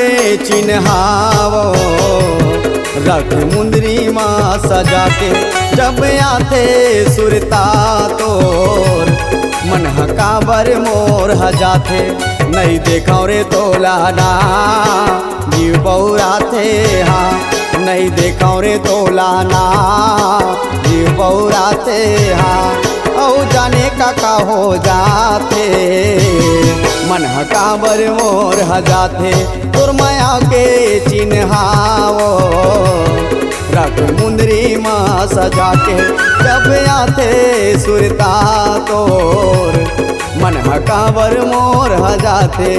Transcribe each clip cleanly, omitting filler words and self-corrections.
के चिन्हावो रख मुंदरी माँ सजा के। जब आते सुरता तोर मन हकाबर मोर हजाते। नहीं देखो रे तोलाना जीव बौराते हाँ। नहीं देखो रे तोलाना जीव बौराते हाँ। औ जाने का हो जाते मन हकाबर मोर हजाते। तुर माया के चिन्हावो रख मुंदरी माँ सजा के। जब आते सुरता तोर मन हकाबर मोर हजाते।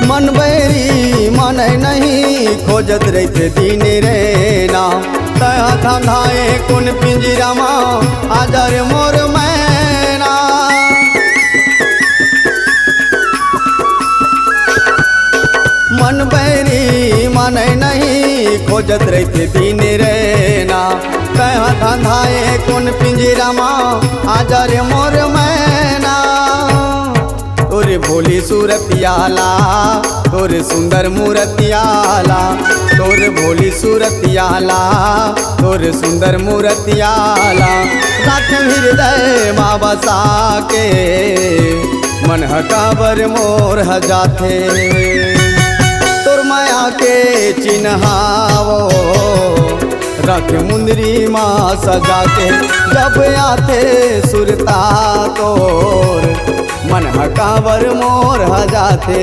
मन बैरी मन नहीं खोजत रहते दिन रे ना। तया धंधाए कुन पिंजरा माँ आजर मोर मैना। मन बैरी मन नहीं खोजत रहते दिन रे ना। तया धंधाए कुन पिंजरा माँ आजर मोर मैना। तोरे भोली सूरतियाला तोरे सुंदर मूर्तियाला। तोरे भोली सूरतियाला तोरे सुंदर मूर्तियाला। राख हृदय माँ बसा के मन हकाबर मोर हजाते। तोर माया के चिन्हावो रख मुंदरी माँ सजा के। जब आते सुरता तोर मन हकाबर मोर हजाते।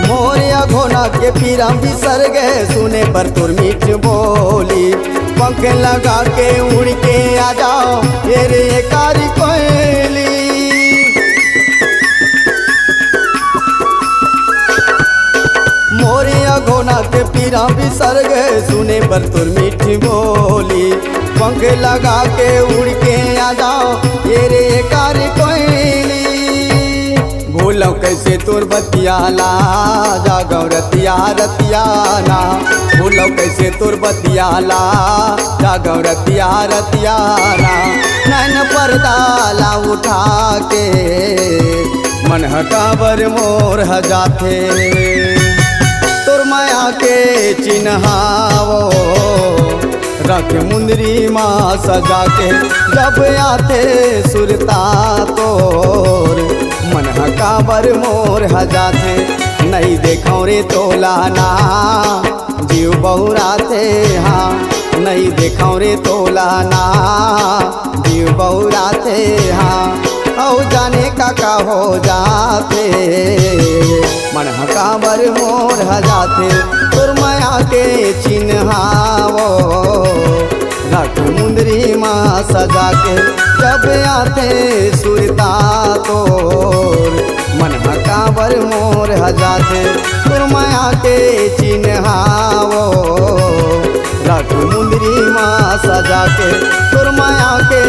मोरिया घोना के पीरा बिसर गए सुने पर तुर मीठ बोली। पंख लगा के उड़ के आ जाओ ये रे कारी कोयली। मोरिया घोना के पीरा बिसर गए सुने पर तुर मीठी बोली। पंख लगा के उड़ के आ जाओ ये रे कारी कोयली। भूलो कैसे तोर बतियाला जागो रतिया रतियाना। भूलो कैसे तोर बतियाला जागो रतिया रतियाना। नैन पर्दाला उठा के मन हकाबर मोर हजाते। तोर माया के चिन्हावो रख मुंदरी माँ सजा के। जब आते सुरता तोर मन हकाबर मोर हजाते। नहीं देखो रे तोलाना जीव बौराते हाँ। नहीं देखो रे तोलाना जीव बौराते हाँ। औ जाने का हो जाते मन हकाबर मोर हजाते। तुर माया के चिन्हावो रख मुंदरी माँ सजा के। जब आते सुरता तोर मन हकाबर मोर हजाते। तुर माया के चिन्हावो रख मुंदरी माँ सजा के। तुर माया के